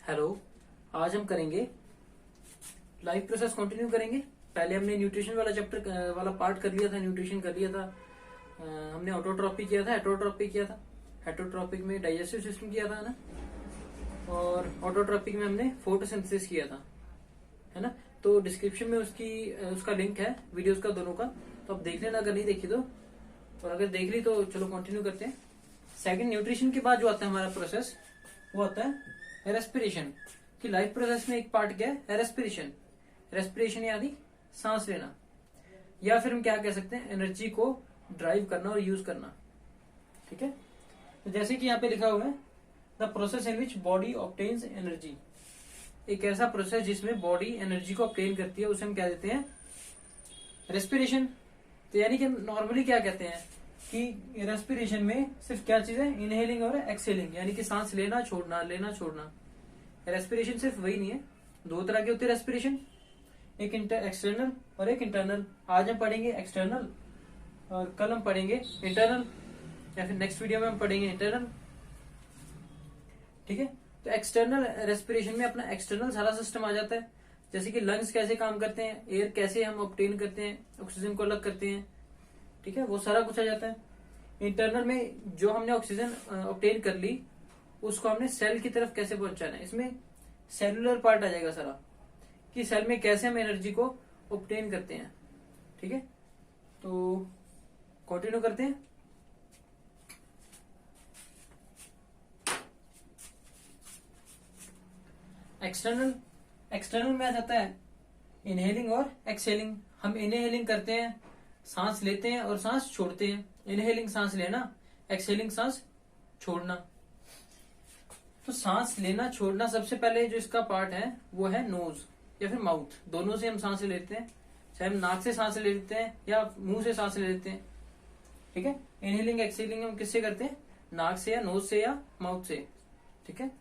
Hello. आज हम करेंगे लाइफ प्रोसेस कंटिन्यू करेंगे। पहले हमने न्यूट्रिशन वाला चैप्टर वाला पार्ट कर लिया था, न्यूट्रिशन कर लिया था। हमने ऑटोट्रॉपिक किया था, हेटरोट्रॉपिक किया था। हेटरोट्रॉपिक में डाइजेस्टिव सिस्टम किया था ना, और ऑटोट्रॉपिक में हमने फोटोसिंथेसिस किया था, है ना। तो डिस्क्रिप्शन में उसका लिंक है वीडियोस का, दोनों का। तो आप देख लेना अगर नहीं देखी तो, और अगर देख ली तो चलो कंटिन्यू करते हैं। सेकंड, न्यूट्रिशन के बाद जो आता है हमारा प्रोसेस, वो आता है रेस्पिरेशन। कि लाइफ प्रोसेस में एक पार्ट क्या है, रेस्पिरेशन। रेस्पिरेशन यानी सांस लेना, या फिर हम क्या कह सकते हैं, एनर्जी को ड्राइव करना और यूज करना। ठीक है, तो जैसे कि यहाँ पे लिखा हुआ है, the process in which body obtains energy. एक ऐसा प्रोसेस जिसमें बॉडी एनर्जी को ऑब्टेन करती है, उसे हम क्या देते हैं, रेस्पिरेशन। तो यानी कि नॉर्मली क्या कहते हैं कि रेस्पिरेशन में सिर्फ क्या चीज है, इनहेलिंग और एक्सहेलिंग, यानी कि सांस लेना छोड़ना, लेना छोड़ना। रेस्पिरेशन सिर्फ वही नहीं है, दो तरह के होते हैं रेस्पिरेशन, एक एक्सटर्नल और एक इंटरनल। आज हम पढ़ेंगे एक्सटर्नल और कल हम पढ़ेंगे इंटरनल, या फिर नेक्स्ट वीडियो में हम पढ़ेंगे इंटरनल। ठीक है, तो एक्सटर्नल रेस्पिरेशन में अपना एक्सटर्नल सारा सिस्टम आ जाता है, जैसे कि लंग्स कैसे काम करते हैं, एयर कैसे हम ऑब्टेन करते हैं, ऑक्सीजन को अलग करते हैं। ठीक है, वो सारा कुछ आ जाता है। इंटरनल में जो हमने ऑक्सीजन ऑब्टेन कर ली, उसको हमने सेल की तरफ कैसे पहुंचाना है, इसमें सेलुलर पार्ट आ जाएगा सारा, कि सेल में कैसे हम एनर्जी को ऑब्टेन करते हैं। ठीक है, तो कंटिन्यू करते हैं। एक्सटर्नल में आ जाता है इनहेलिंग और एक्सहेलिंग। हम इनहेलिंग करते हैं, सांस लेते हैं और सांस छोड़ते हैं। इनहेलिंग सांस लेना, एक्सहेलिंग सांस छोड़ना। तो सांस लेना छोड़ना, सबसे पहले जो इसका पार्ट है वो है नोज या फिर माउथ। दोनों से हम सांस लेते हैं, चाहे हम नाक से सांस ले लेते हैं या मुंह से सांस ले लेते हैं। ठीक है, इनहेलिंग एक्सहेलिंग हम किससे करते हैं, नाक से या नोज से या माउथ से। ठीक है,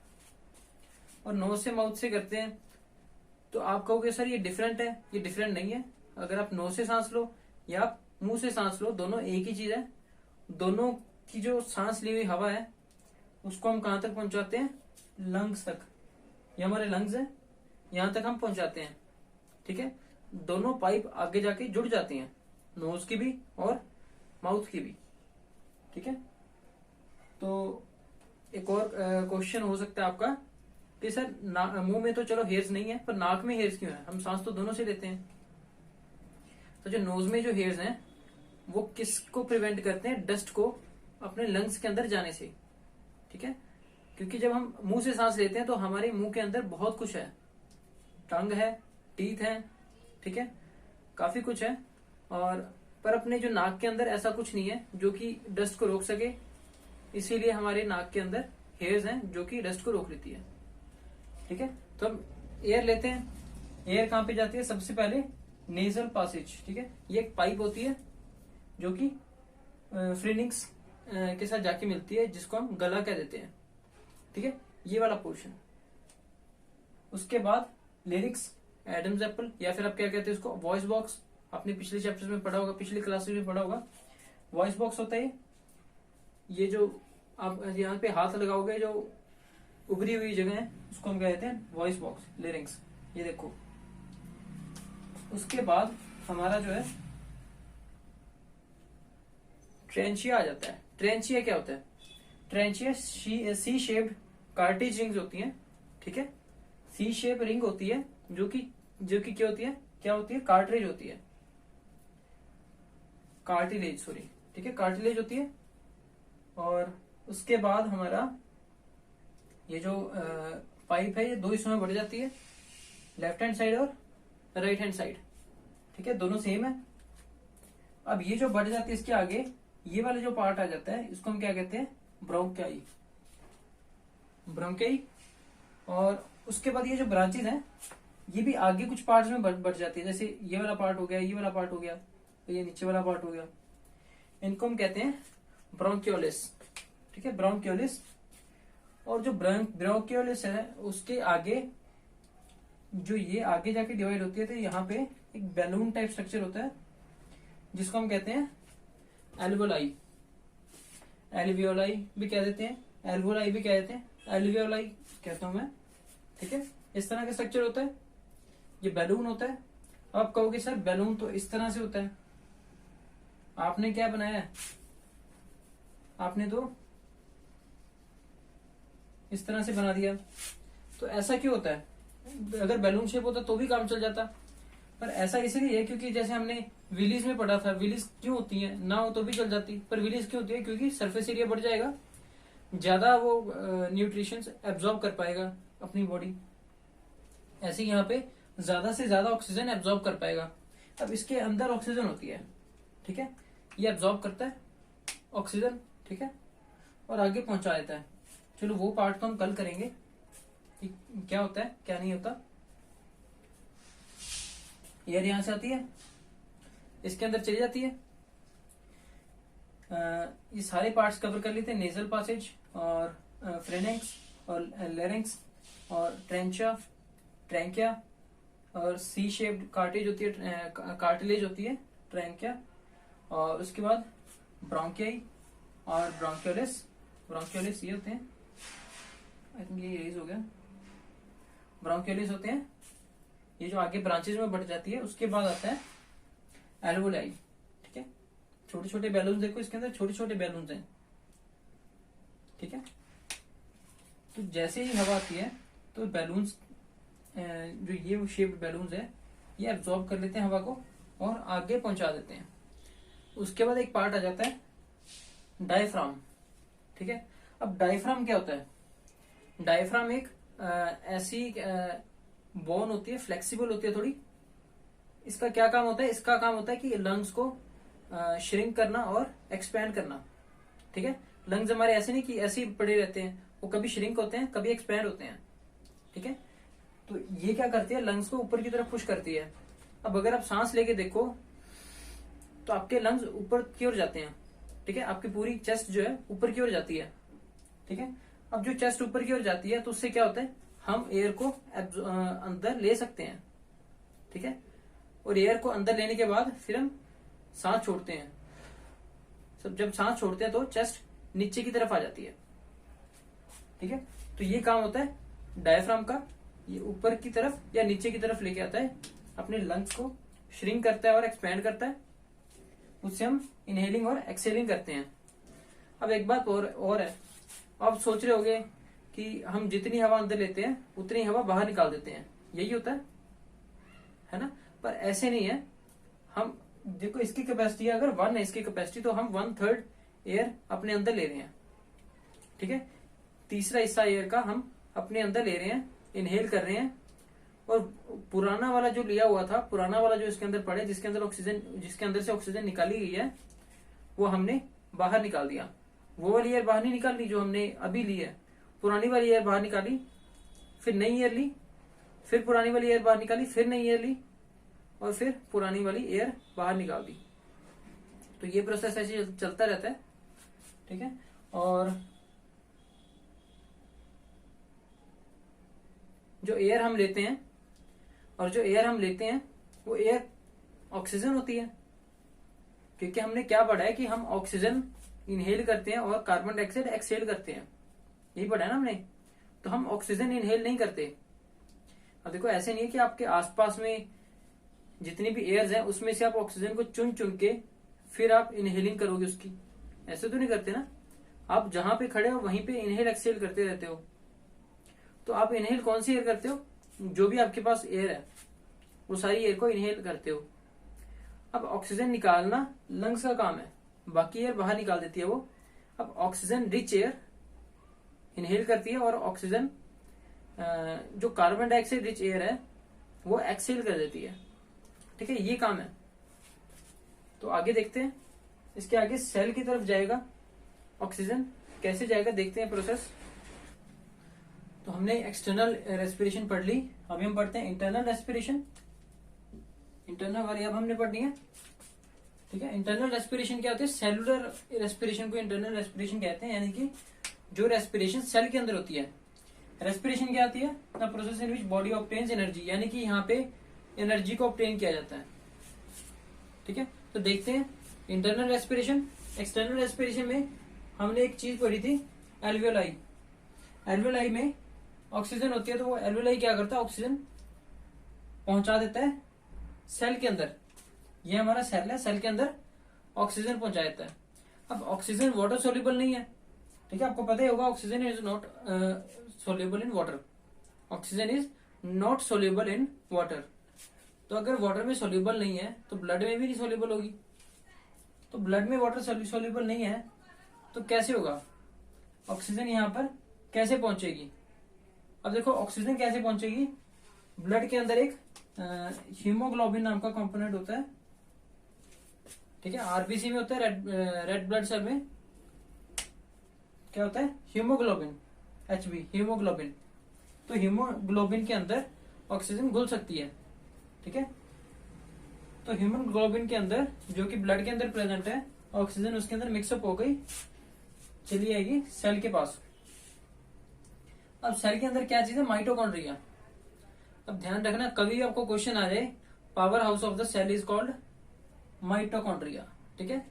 और नोज से माउथ से करते हैं। तो आप कहोगे सर ये डिफरेंट है, ये डिफरेंट नहीं है। अगर आप नोज से सांस लो या आप मुंह से सांस लो, दोनों एक ही चीज है। दोनों की जो सांस ली हुई हवा है, उसको हम कहां तक पहुंचाते हैं, लंग्स तक। ये हमारे लंग्स है, यहां तक हम पहुंचाते हैं। ठीक है, दोनों पाइप आगे जाके जुड़ जाती हैं, नोज की भी और माउथ की भी। ठीक है, तो एक और क्वेश्चन हो सकता है आपका कि सर मुंह में तो चलो हेयर्स नहीं है, पर नाक में हेयर्स क्यों है, हम सांस तो दोनों से लेते हैं। तो जो नोज में जो हेयर्स हैं, वो किसको प्रिवेंट करते हैं, डस्ट को अपने लंग्स के अंदर जाने से। ठीक है, क्योंकि जब हम मुंह से सांस लेते हैं तो हमारे मुंह के अंदर बहुत कुछ है, टंग है, टीथ है, ठीक है, काफी कुछ है। और पर अपने जो नाक के अंदर ऐसा कुछ नहीं है जो कि डस्ट को रोक सके, इसीलिए हमारे नाक के अंदर हेयर्स हैं जो कि डस्ट को रोक लेती है। ठीक है, तो हम एयर लेते हैं। एयर कहां पे जाती है, सबसे पहले नेजल पासेज। ठीक है, ये एक पाइप होती है जो कि फ्रिनिक्स के साथ जाके मिलती है, जिसको हम गला कह देते हैं। ठीक है, ये वाला पोर्शन। उसके बाद लिरिक्स, एडम्स एप्पल, या फिर आप क्या कहते हैं उसको, वॉइस बॉक्स। आपने पिछले चैप्टर्स में पढ़ा होगा, पिछली क्लासेस में पढ़ा होगा। वॉइस बॉक्स होता है ये जो आप यहाँ पे हाथ लगाओगे, जो उभरी हुई जगह है, उसको हम कहते हैं वॉइस बॉक्स, लिरिक्स। ये देखो, उसके बाद हमारा जो है ट्रेंचिया आ जाता है। ट्रेंचिया क्या होता है, ट्रेंचिया सी शेप्ड कार्टिज रिंग्स होती हैं। ठीक है, सी शेप रिंग होती है जो कि क्या होती है, कार्टिलेज होती है, कार्टिलेज, सॉरी। ठीक है, कार्टिलेज होती है। और उसके बाद हमारा ये जो पाइप है, ये दो हिस्सों में बढ़ जाती है, लेफ्ट हैंड साइड और राइट हैंड साइड। ठीक है, दोनों सेम है। अब ये जो बढ़ जाती है, इसके आगे ये वाला जो पार्ट आ जाता है, इसको हम क्या कहते हैं, ब्रोंकाई। ब्रोंकाई। और उसके बाद ये जो ब्रांचेज हैं, ये भी आगे कुछ पार्ट्स में बढ़ जाती है, जैसे ये वाला पार्ट हो गया, ये वाला पार्ट हो गया, तो ये नीचे वाला पार्ट हो गया। इनको हम कहते हैं ब्रोंकियोलिस। ठीक है, ब्रोंकियोलिस। और जो ब्रोंकियोलिस है, उसके आगे जो ये आगे जाके डिवाइड होती है, तो यहाँ पे एक बैलून टाइप स्ट्रक्चर होता है, जिसको हम कहते हैं एल्वोलाई। एल्वियोलाई भी कह देते हैं, एल्वोलाई भी कह देते हैं, एल्वियोलाई कहता हूं मैं। ठीक है, इस तरह का स्ट्रक्चर होता है, ये बैलून होता है। आप कहोगे सर बैलून तो इस तरह से होता है, आपने क्या बनाया है, आपने तो इस तरह से बना दिया। तो ऐसा क्यों होता है? अगर बैलून शेप होता तो भी काम चल जाता, पर ऐसा इसलिए है क्योंकि जैसे हमने विलीज में पढ़ा था, विलीज क्यों होती है, ना हो तो भी चल जाती, पर विलीज क्यों होती है? क्योंकि सरफेस एरिया बढ़ जाएगा, ज्यादा वो न्यूट्रिशंस एब्जॉर्ब कर पाएगा अपनी बॉडी। ऐसे ही यहाँ पे ज्यादा से ज्यादा ऑक्सीजन एब्जॉर्ब कर पाएगा। अब इसके अंदर ऑक्सीजन होती है, ठीक है, ये एब्जॉर्ब करता है ऑक्सीजन, ठीक है, और आगे पहुंचा देता है। चलो वो पार्ट तो हम कल करेंगे कि क्या होता है क्या नहीं होता। एयर यहां से आती है, इसके अंदर चली जाती है। ये सारे पार्ट्स कवर कर लेते हैं, नेजल पासेज और फ्रेनेक्स और लेरिंक्स और ट्रैंकिया और सी शेप्ड कार्टेज होती है, कार्टिलेज होती है ट्रैंकिया, और उसके बाद ब्रोंकियाई और ब्रोंकियोलिस ये होते हैं, आई थिंक ये इरेज हो गया, ब्रोंकियोलिस होते हैं, ये जो आगे ब्रांचेज में बढ़ जाती है। उसके बाद आता है एल्वोलाई, ठीक है, छोटे छोटे बैलून, देखो इसके अंदर छोटे छोटे बैलून हैं, ठीक है। तो जैसे ही हवा आती है तो बैलून्स, जो ये शेप्ड बैलून्स है, ये एब्जॉर्ब कर लेते हैं हवा को और आगे पहुंचा देते हैं। उसके बाद एक पार्ट आ जाता है डायफ्राम, ठीक है। अब डायफ्राम क्या होता है? डायफ्राम एक ऐसी बोन होती है, फ्लेक्सिबल होती है थोड़ी। इसका क्या काम होता है? इसका काम होता है कि लंग्स को श्रिंक करना और एक्सपैंड करना, ठीक है। लंग्स हमारे ऐसे नहीं कि ऐसे ही पड़े रहते हैं, वो कभी श्रिंक होते हैं कभी एक्सपैंड होते हैं, ठीक है। तो ये क्या करती है? लंग्स को ऊपर की तरफ पुश करती है। अब अगर आप सांस लेके देखो तो आपके लंग्स ऊपर की ओर जाते हैं, ठीक है, आपकी पूरी चेस्ट जो है ऊपर की ओर जाती है, ठीक है। अब जो चेस्ट ऊपर की ओर जाती है तो उससे क्या होता है? हम एयर को अंदर ले सकते हैं, ठीक है, और एयर को अंदर लेने के बाद फिर हम सांस छोड़ते हैं। सब जब सांस छोड़ते हैं तो चेस्ट नीचे की तरफ आ जाती है, ठीक है। तो ये काम होता है डायफ्राम का, ये ऊपर की तरफ या नीचे की तरफ लेके आता है, अपने लंग्स को श्रिंक करता है और एक्सपैंड करता है, उससे हम इनहेलिंग और एक्सेलिंग करते हैं। अब एक बात और है, आप सोच रहे होंगे कि हम जितनी हवा अंदर लेते हैं उतनी हवा बाहर निकाल देते हैं, यही होता है ना? पर ऐसे नहीं है। हम देखो इसकी कैपेसिटी अगर 1 है इसकी कैपेसिटी, तो हम 1/3 एयर अपने अंदर ले रहे हैं, ठीक है। तीसरा हिस्सा एयर का हम अपने अंदर ले रहे हैं, इनहेल कर रहे हैं, और पुराना वाला जो लिया हुआ था, पुराना वाला जो इसके अंदर पड़े, जिसके अंदर से ऑक्सीजन निकाली गई है, वो हमने बाहर निकाल दिया। वो वाली एयर बाहर नहीं निकालनी जो हमने अभी ली है, पुरानी वाली एयर बाहर निकाली, फिर नई एयर ली, फिर पुरानी वाली एयर बाहर निकाली, फिर नई एयर ली, और फिर पुरानी वाली एयर बाहर निकाल दी। तो ये प्रोसेस ऐसे चलता रहता है, ठीक है। और जो एयर हम लेते हैं वो एयर ऑक्सीजन होती है, क्योंकि हमने क्या पढ़ा है कि हम ऑक्सीजन इनहेल करते हैं और कार्बन डाइऑक्साइड एक्सहेल करते हैं, यही पढ़ा है ना हमने। तो हम ऑक्सीजन इनहेल नहीं करते। अब देखो ऐसे नहीं है कि आपके आसपास में जितनी भी एयर्स हैं उसमें से आप ऑक्सीजन को चुन चुन के फिर आप इनहेलिंग करोगे उसकी, ऐसे तो नहीं करते ना। आप जहां पे खड़े हो वहीं पे इनहेल एक्सहेल करते रहते हो। तो आप इनहेल कौन सी एयर करते हो? जो भी आपके पास एयर है वो सारी एयर को इनहेल करते हो। अब ऑक्सीजन निकालना लंग्स का काम है, बाकी एयर बाहर निकाल देती है वो। अब ऑक्सीजन रिच एयर इनहेल करती है और ऑक्सीजन जो कार्बन डाइऑक्साइड रिच एयर है वो एक्सहेल कर देती है, ठीक है। ये काम है। तो आगे देखते हैं, इसके आगे सेल की तरफ जाएगा ऑक्सीजन, कैसे जाएगा देखते हैं प्रोसेस। तो हमने एक्सटर्नल रेस्पिरेशन पढ़ ली, अभी हम पढ़ते हैं इंटरनल रेस्पिरेशन। इंटरनल वाली अब हमने पढ़नी है, ठीक है। इंटरनल रेस्पिरेशन क्या होती है? सेलुलर रेस्पिरेशन को इंटरनल रेस्पिरेशन कहते हैं, यानी कि जो रेस्पिरेशन सेल के अंदर होती है। रेस्पिरेशन क्या आती है? The process in which body obtains energy, यानी कि यहाँ पे एनर्जी को ऑब्टेन किया जाता है, ठीक है। तो देखते हैं इंटरनल रेस्पिरेशन। एक्सटर्नल रेस्पिरेशन में हमने एक चीज पढ़ी थी, एल्वियोलाई। एल्वियोलाई में ऑक्सीजन होती है तो वो एल्वेलाई क्या करता है, ऑक्सीजन पहुंचा देता है सेल के अंदर। ये हमारा सेल है, सेल के अंदर ऑक्सीजन पहुंचा देता है। अब ऑक्सीजन वाटर सोल्यूबल नहीं है, ठीक है, आपको पता ही होगा oxygen is not soluble in water. Oxygen is not soluble in water. तो अगर वाटर में सोल्यूबल नहीं है तो ब्लड में भी नहीं सोल्यूबल होगी। तो ब्लड में वाटर सोल्यूबल नहीं है तो कैसे होगा, ऑक्सीजन यहाँ पर कैसे पहुंचेगी। अब देखो ऑक्सीजन कैसे पहुंचेगी, ब्लड के अंदर एक हीमोग्लोबिन नाम का कंपोनेंट होता है, ठीक है, आरबीसी में होता है, रेड ब्लड सेल में क्या होता है, हीमोग्लोबिन, एचबी, हीमोग्लोबिन। तो हीमोग्लोबिन के अंदर ऑक्सीजन घुल सकती है, ठीक है। तो हीमोग्लोबिन के अंदर जो कि ब्लड के अंदर प्रेजेंट है, ऑक्सीजन उसके अंदर मिक्सअप हो गई, चली आएगी सेल के पास। अब सेल के अंदर क्या चीज है, माइटोकॉन्ड्रिया। अब ध्यान रखना, कभी आपको क्वेश्चन आ जाए, power house of the cell is called mitochondria, ठीक है।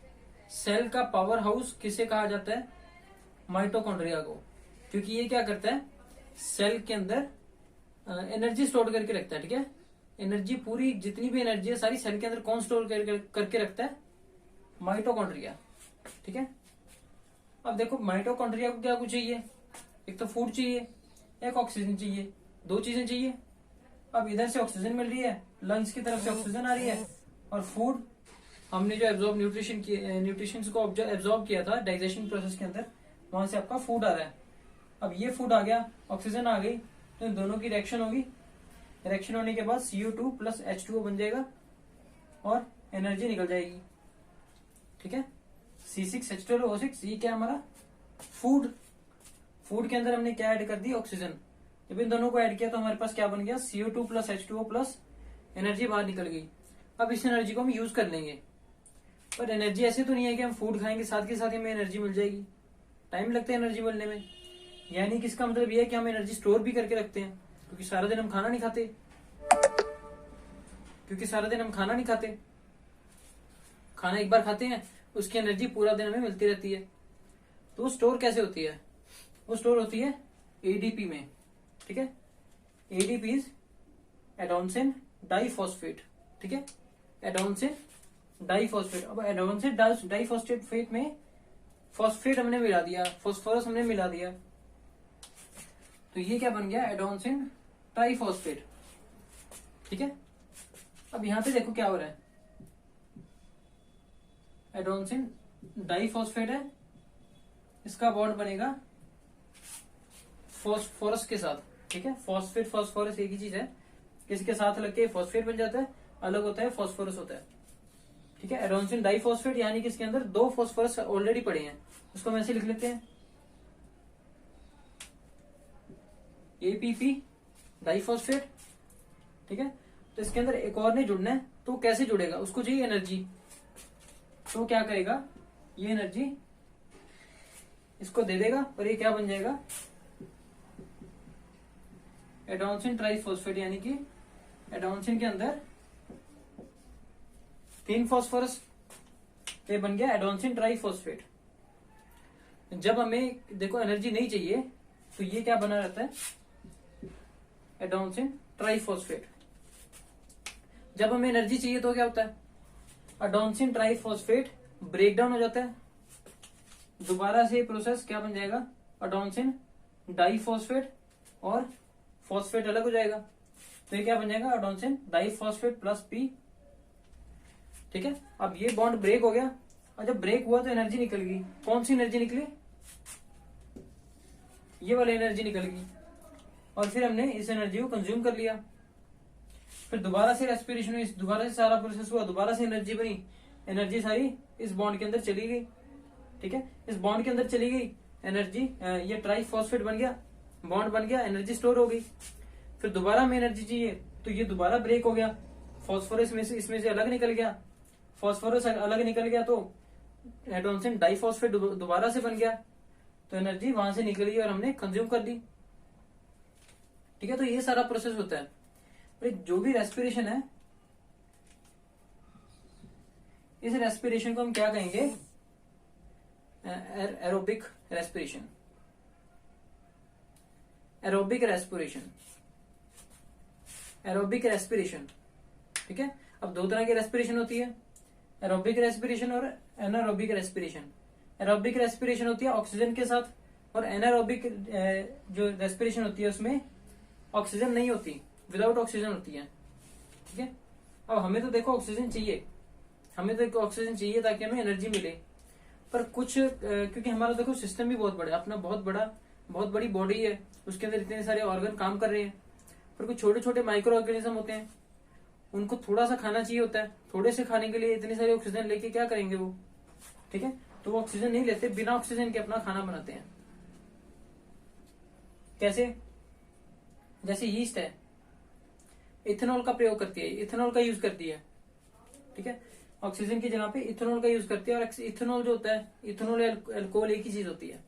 सेल का पावर हाउस किसे कहा जाता है, माइटोकॉन्ड्रिया को, क्योंकि ये क्या करता है, सेल के अंदर एनर्जी स्टोर करके रखता है, ठीक है। एनर्जी, पूरी जितनी भी एनर्जी है सारी सेल के अंदर कौन स्टोर करके रखता है, माइटोकॉन्ड्रिया, ठीक है। अब देखो माइटोकॉन्ड्रिया को क्या कुछ चाहिए, एक तो फूड चाहिए, एक ऑक्सीजन चाहिए, दो चीजें चाहिए। अब इधर से ऑक्सीजन मिल रही है, लंग्स की तरफ से ऑक्सीजन आ रही है, और फूड हमने जो एब्जॉर्ब न्यूट्रिशन को एब्जॉर्ब किया था डाइजेशन प्रोसेस के अंदर, वहां से आपका फूड आ रहा है। अब ये फूड आ गया, ऑक्सीजन आ गई, तो इन दोनों की रिएक्शन होगी। रिएक्शन होने के बाद CO2 प्लस H2O बन जाएगा और एनर्जी निकल जाएगी, ठीक है। C6H12O6, ये क्या हमारा फूड। फूड के अंदर हमने क्या ऐड कर दी, ऑक्सीजन। जब इन दोनों को ऐड किया तो हमारे पास क्या बन गया, CO2 plus H2O plus energy बाहर निकल गई। अब इस एनर्जी को हम यूज कर लेंगे, पर एनर्जी ऐसे तो नहीं है कि हम फूड खाएंगे साथ के साथ हमें एनर्जी मिल जाएगी, टाइम लगता है एनर्जी मिलने में। यानी कि इसका मतलब ये है कि हम एनर्जी स्टोर भी करके रखते हैं, क्योंकि सारा दिन हम खाना नहीं खाते, खाना एक बार खाते हैं, उसकी एनर्जी पूरा दिन हमें मिलती रहती है। तो वो स्टोर कैसे होती है, वो स्टोर होती है ADP में, ठीक है। ADP इज एडोनसिन डाइफॉस्फेट, ठीक है, एडोनसिन डाइफॉस्फेट। अब एडोनसिन डाइफॉस्फेट में फॉस्फेट हमने मिला दिया, फॉस्फोरस हमने मिला दिया, तो ये क्या बन गया, एडोनसिन ट्राइफॉस्फेट, ठीक है। अब यहां पे देखो क्या हो रहा है, एडोनसिन डाइफॉस्फेट है, इसका बॉन्ड बनेगा फॉस्फोरस के साथ, ठीक है। फॉस्फेट फॉस्फोरस एक ही चीज है, किसके साथ लग के फॉस्फेट बन जाता है, अलग होता है फॉस्फोरस होता है, ठीक है। एडोनसिन डाइफॉस्फेट यानी कि इसके अंदर दो फॉस्फोरस ऑलरेडी पड़े हैं, उसको हम ऐसे लिख लेते हैं, APP डाइफॉस्फेट, ठीक है। तो इसके अंदर एक और नहीं जुड़ना है, तो कैसे जुड़ेगा, उसको चाहिए एनर्जी, तो क्या करेगा, ये एनर्जी इसको दे देगा और ये क्या बन जाएगा, एडोनसिन ट्राइफॉस्फेट। यानी कि एडोनसिन के अंदर 3 फॉस्फोरस, ये बन गया एडोनसिन ट्राइफॉस्फेट। जब हमें देखो एनर्जी नहीं चाहिए तो ये क्या बना रहता है, एडोनसिन ट्राइफॉस्फेट। जब हमें एनर्जी चाहिए तो क्या होता है, एडोनसिन ट्राइफॉस्फेट ब्रेक डाउन हो जाता है, दोबारा से प्रोसेस क्या बन जाएगा, एडोनसिन डाइफॉस्फेट, और फॉस्फेट अलग हो जाएगा, तो ये क्या बन जाएगा, एडोनसिन डाइफॉस्फेट प्लस P, ठीक है। अब ये बॉन्ड ब्रेक हो गया, और जब ब्रेक हुआ तो एनर्जी निकल गई, कौन सी एनर्जी निकली, ये वाली एनर्जी निकल गई, और फिर हमने इस एनर्जी को कंज्यूम कर लिया। फिर दोबारा से रेस्पिरेशन हुई, दोबारा से सारा प्रोसेस हुआ, दोबारा से एनर्जी बनी, एनर्जी सारी इस बॉन्ड के अंदर चली गई, ठीक है। इस बॉन्ड के अंदर चली गई एनर्जी, ये ट्राइफॉस्फेट बन गया, बॉन्ड बन गया, एनर्जी स्टोर हो गई। फिर दोबारा हमें एनर्जी चाहिए तो ये दोबारा ब्रेक हो गया, फॉस्फोरस में से इसमें से अलग निकल गया, फॉस्फोरस अलग निकल गया तो एडोनसिन डाइफॉस्फेट दोबारा से बन गया, तो एनर्जी वहां से निकली और हमने कंज्यूम कर दी, ठीक है। तो ये सारा प्रोसेस होता है। जो भी रेस्पिरेशन है, इस रेस्पिरेशन को हम क्या कहेंगे, aerobic respiration. Aerobic respiration, aerobic respiration, ठीक है। अब दो तरह की रेस्पिरेशन होती है, एरोबिक रेस्पिरेशन और एनारोबिक रेस्पिरेशन। एरोबिक रेस्पिरेशन होती है ऑक्सीजन के साथ, और एनारोबिक जो रेस्पिरेशन होती है उसमें ऑक्सीजन नहीं होती, विदाउट ऑक्सीजन होती है, ठीक है। अब हमें तो देखो ऑक्सीजन चाहिए, हमें तो ऑक्सीजन चाहिए ताकि हमें एनर्जी मिले, पर कुछ क्योंकि हमारा देखो सिस्टम भी बहुत बड़ा है, अपना बहुत बड़ी बॉडी है, उसके अंदर इतने सारे ऑर्गन काम कर रहे हैं, पर कुछ छोटे छोटे माइक्रो ऑर्गेनिज्म होते हैं, उनको थोड़ा सा खाना चाहिए होता है, थोड़े से खाने के लिए इतनी सारी ऑक्सीजन लेके क्या करेंगे वो, ठीक है। तो वो ऑक्सीजन नहीं लेते, बिना ऑक्सीजन के अपना खाना बनाते हैं। कैसे? जैसे यीस्ट है, इथेनॉल का प्रयोग करती है, इथेनॉल का यूज करती है, ठीक है। ऑक्सीजन की जगह पे इथेनॉल का यूज करती है, और इथेनॉल जो होता है, इथेनॉल अल्कोहल एक ही चीज होती है।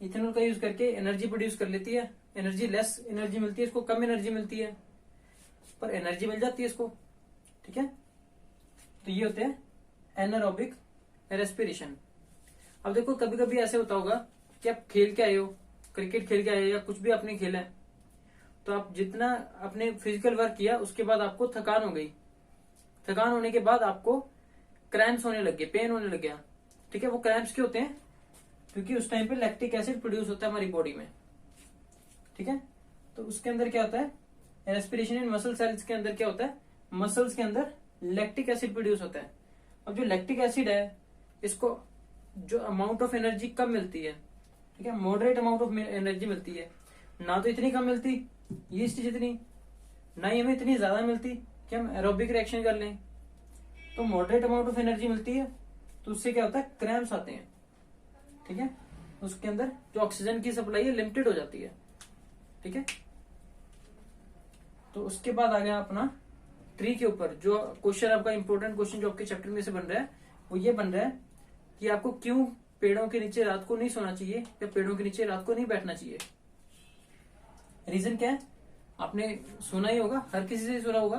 इथेनॉल का यूज करके एनर्जी प्रोड्यूस कर लेती है, एनर्जी लेस एनर्जी मिलती है इसको, कम एनर्जी मिलती है, पर एनर्जी मिल जाती है इसको, ठीक है। तो ये होते हैं एनारोबिक रेस्पिरेशन। अब देखो कभी कभी ऐसे होता होगा कि आप खेल के आए हो, क्रिकेट खेल के आए हो या कुछ भी आपने खेला है, तो आप जितना आपने फिजिकल वर्क किया उसके बाद आपको थकान हो गई, थकान होने के बाद आपको क्रैम्प्स होने लग गए, पेन होने लग गया, ठीक है। वो क्रैम्प्स क्यों होते हैं? क्योंकि उस टाइम पे लैक्टिक एसिड प्रोड्यूस होता है हमारी बॉडी में, ठीक है। तो उसके अंदर क्या होता है, रेस्पिरेशन इन मसल सेल्स के अंदर क्या होता है, मसल्स के अंदर लैक्टिक एसिड प्रोड्यूस होता है। अब जो लैक्टिक एसिड है, इसको जो अमाउंट ऑफ एनर्जी कम मिलती है, ठीक है, मॉडरेट अमाउंट ऑफ एनर्जी मिलती है, ना तो इतनी कम मिलती यीस्ट जितनी, ना ही हमें इतनी ज्यादा मिलती कि हम एरोबिक रिएक्शन कर लें, तो मॉडरेट अमाउंट ऑफ एनर्जी मिलती है। तो उससे क्या होता है, क्रैम्प्स आते हैं, ठीक है। उसके अंदर जो ऑक्सीजन की सप्लाई है लिमिटेड हो जाती है, ठीक है। तो उसके बाद आ गया अपना ट्री के ऊपर जो क्वेश्चन, आपका इंपॉर्टेंट क्वेश्चन जो आपके चैप्टर में से बन रहा है, वो ये बन रहा है कि आपको क्यों पेड़ों के नीचे रात को नहीं सोना चाहिए या पेड़ों के नीचे रात को नहीं बैठना चाहिए। रीजन क्या है, आपने सुना ही होगा, हर किसी से सुना होगा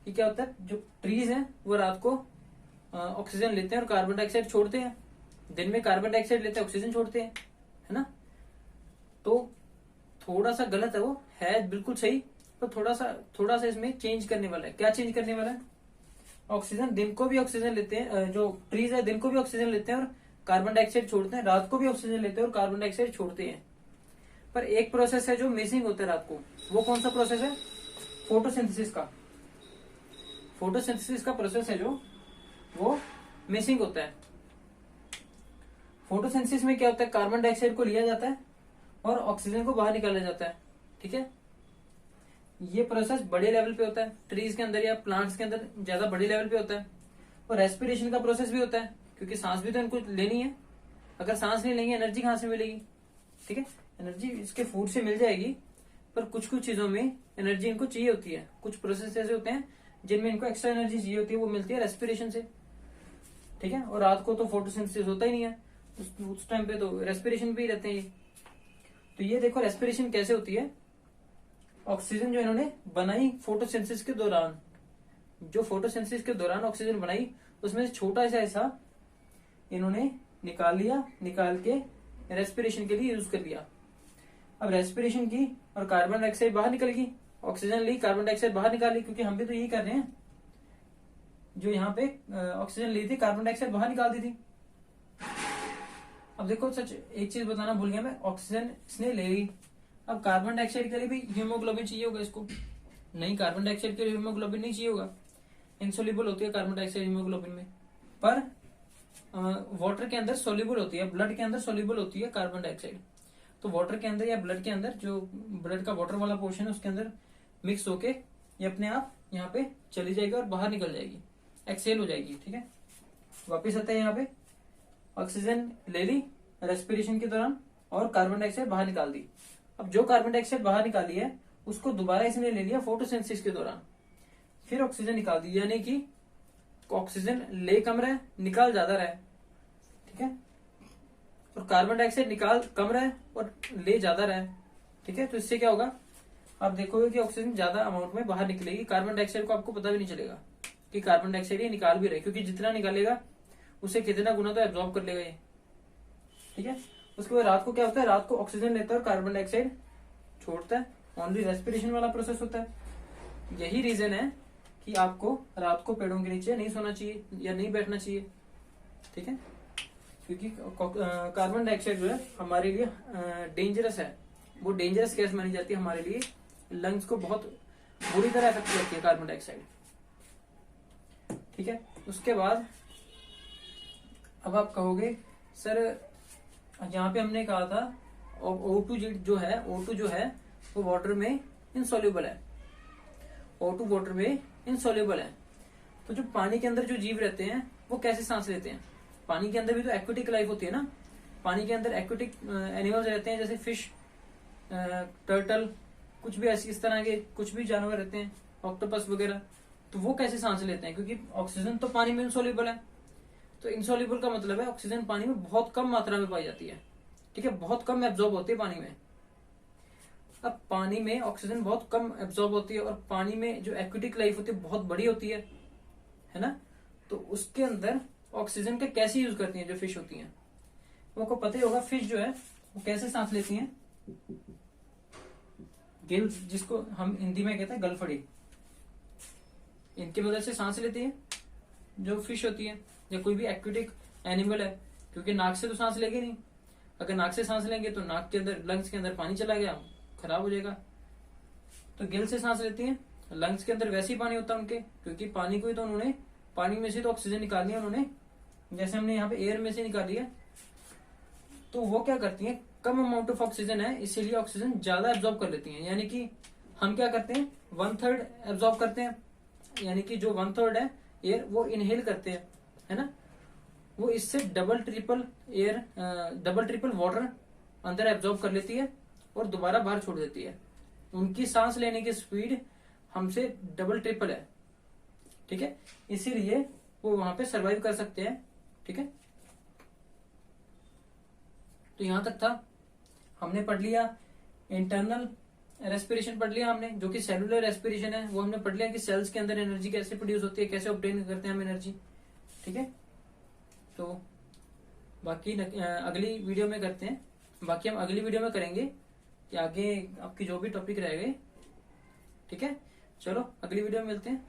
कि क्या होता है, जो ट्रीज हैं वो रात को ऑक्सीजन लेते हैं और कार्बन डाइऑक्साइड छोड़ते हैं, दिन में कार्बन डाइऑक्साइड लेते हैं, ऑक्सीजन छोड़ते हैं, है ना। तो थोड़ा सा गलत है, वो है बिल्कुल सही, पर थोड़ा सा इसमें चेंज करने वाला है। क्या चेंज करने वाला है? ऑक्सीजन, दिन को भी ऑक्सीजन लेते हैं, जो ट्रीज है दिन को भी ऑक्सीजन लेते हैं और कार्बन डाइऑक्साइड छोड़ते हैं, रात को भी ऑक्सीजन लेते हैं और कार्बन डाइऑक्साइड छोड़ते हैं। पर एक प्रोसेस है जो मिसिंग होता है रात को, वो कौन सा प्रोसेस है? फोटोसिंथेसिस का। फोटोसिंथेसिस का प्रोसेस है जो वो मिसिंग होता है। फोटोसिंथेसिस में क्या होता है, कार्बन डाइऑक्साइड को लिया जाता है और ऑक्सीजन को बाहर निकाला जाता है, ठीक है। ये प्रोसेस बड़े लेवल पे होता है, ट्रीज के अंदर या प्लांट्स के अंदर ज्यादा बड़े लेवल पे होता है। और रेस्पिरेशन का प्रोसेस भी होता है, क्योंकि सांस भी तो इनको लेनी है, अगर सांस नहीं लेंगे एनर्जी कहां से मिलेगी, ठीक है। एनर्जी इसके फूड से मिल जाएगी, पर कुछ कुछ चीजों में एनर्जी इनको चाहिए होती है। कुछ प्रोसेस ऐसे होते हैं जिनमें इनको एक्स्ट्रा एनर्जी चाहिए होती है, वो मिलती है रेस्पिरेशन से, ठीक है। और रात को तो फोटोसिंथेसिस होता ही नहीं है, उस टाइम पे तो रेस्पिरेशन पे ही रहते हैं ये। तो ये देखो रेस्पिरेशन कैसे होती है, ऑक्सीजन जो इन्होंने बनाई फोटोसिंथेसिस के दौरान, जो फोटोसिंथेसिस के दौरान ऑक्सीजन बनाई, उसमें से छोटा सा हिस्सा इन्होंने निकाल लिया, निकाल के रेस्पिरेशन के लिए यूज कर लिया। अब रेस्पिरेशन की और कार्बन डाइऑक्साइड बाहर निकल गई, ऑक्सीजन ली, कार्बन डाइऑक्साइड बाहर निकाल ली, क्योंकि हम भी तो यही कर रहे हैं, जो यहाँ पे ऑक्सीजन ली थी कार्बन डाइऑक्साइड बाहर निकाल दी थी। अब देखो सच एक चीज बताना भूल गया मैं, ऑक्सीजन इसने ले ली, अब कार्बन डाइऑक्साइड के लिए भी हीमोग्लोबिन चाहिए होगा इसको, नहीं कार्बन डाइऑक्साइड के लिए हीमोग्लोबिन नहीं चाहिए होगा, इनसोल्यूबल होती है कार्बन डाइऑक्साइड हीमोग्लोबिन में, पर वाटर के अंदर सोल्यूबल होती है, ब्लड के अंदर सोल्यूबल होती है कार्बन डाइऑक्साइड। तो वाटर के अंदर या ब्लड के अंदर, जो ब्लड का वाटर वाला पोर्शन है उसके अंदर मिक्स होके ये अपने आप यहाँ पे चली जाएगी और बाहर निकल जाएगी, एक्सेल हो जाएगी, ठीक है। वापिस आता है यहाँ पे, ऑक्सीजन ले ली रेस्पिरेशन के दौरान और कार्बन डाइऑक्साइड बाहर निकाल दी। अब जो कार्बन डाइऑक्साइड बाहर निकाली है उसको दोबारा इसने ले लिया फोटोसिंथेसिस के दौरान, फिर ऑक्सीजन निकाल दी, यानी कि ऑक्सीजन ले कम रहा है, निकाल ज्यादा रहा है, ठीक है। और कार्बन डाइऑक्साइड निकाल कम रहा है और ले ज्यादा रहा है, ठीक है। तो इससे क्या होगा, आप देखोगे कि ऑक्सीजन ज्यादा अमाउंट में बाहर निकलेगी, कार्बन डाइऑक्साइड को आपको पता भी नहीं चलेगा कि कार्बन डाइऑक्साइड ये निकाल भी रहे, क्योंकि जितना निकालेगा उसे कितना गुना तो एब्जॉर्ब कर लेगा ये, ठीक है। उसके बाद रात को क्या होता है, रात को ऑक्सीजन लेता है और कार्बन डाइऑक्साइड छोड़ता है, ओनली रेस्पिरेशन वाला प्रोसेस होता है। यही रीजन है कि आपको रात को पेड़ों के नीचे नहीं सोना चाहिए या नहीं बैठना चाहिए, ठीक है, क्योंकि कार्बन डाइऑक्साइड जो है हमारे लिए डेंजरस है, वो डेंजरस गैस मानी जाती है हमारे लिए, लंग्स को बहुत बुरी तरह इफेक्ट करती है कार्बन डाइऑक्साइड, ठीक है। उसके बाद अब आप कहोगे सर यहाँ पे हमने कहा था O2 जो है वो वाटर में इनसॉल्युबल है, O2 वाटर में इनसॉल्युबल है। तो जो पानी के अंदर जो जीव रहते हैं वो कैसे सांस लेते हैं? पानी के अंदर भी तो एक्वेटिक लाइफ होती है ना, पानी के अंदर एक्वेटिक एनिमल्स रहते हैं, जैसे फिश, टर्टल, कुछ भी ऐसी इस तरह के कुछ भी जानवर रहते हैं, ऑक्टोपस वगैरह। तो वो कैसे सांस लेते हैं? क्योंकि ऑक्सीजन तो पानी में इनसॉल्युबल है। तो इनसॉल्युबल का मतलब है ऑक्सीजन पानी में बहुत कम मात्रा में पाई जाती है, ठीक है, बहुत कम एब्जॉर्ब होती है पानी में। अब पानी में ऑक्सीजन बहुत कम एब्जॉर्ब होती है और पानी में जो एक्वेटिक लाइफ होती है बहुत बड़ी होती है ना। तो उसके अंदर ऑक्सीजन का कैसे यूज करती हैं जो फिश होती हैं? वो आपको पता ही होगा, फिश जो है वो कैसे सांस लेती हैं? गिल, जिसको हम हिंदी में कहते हैं गलफड़ी, इनकी मदद से सांस लेती है जो फिश होती है या कोई भी एक्वेटिक एनिमल है, क्योंकि नाक से तो सांस लेंगे नहीं। अगर नाक से सांस लेंगे तो नाक के अंदर, लंग्स के अंदर पानी चला गया, खराब हो जाएगा। तो गिल से सांस लेती हैं, लंग्स के अंदर वैसे ही पानी होता है उनके, क्योंकि पानी को ही तो उन्होंने, पानी में से तो ऑक्सीजन निकालनी है उन्होंने, जैसे हमने यहाँ पे एयर में से निकाली है। तो वो क्या करती हैं, कम अमाउंट ऑफ ऑक्सीजन है इसीलिए ऑक्सीजन ज्यादा एब्जॉर्ब कर लेती हैं। यानी कि हम क्या करते हैं, 1/3 एब्जॉर्ब करते हैं, यानी कि जो 1/3 है एयर वो इनहेल करते हैं, है ना। वो इससे डबल ट्रिपल वाटर अंदर एब्जॉर्ब कर लेती है और दोबारा बाहर छोड़ देती है। उनकी सांस लेने की स्पीड हमसे डबल ट्रिपल है, ठीक है, इसीलिए वो वहां पे सरवाइव कर सकते हैं, ठीक है। तो यहां तक था, हमने पढ़ लिया इंटरनल रेस्पिरेशन पढ़ लिया हमने, जो कि सेलुलर रेस्पिरेशन है, वो हमने पढ़ लिया कि सेल्स के अंदर एनर्जी कैसे प्रोड्यूस होती है, कैसे ऑब्टेन करते हैं हम एनर्जी, ठीक है। तो बाकी अगली वीडियो में करते हैं, बाकी हम अगली वीडियो में करेंगे कि आगे आपकी जो भी टॉपिक रह गए, ठीक है। चलो अगली वीडियो में मिलते हैं।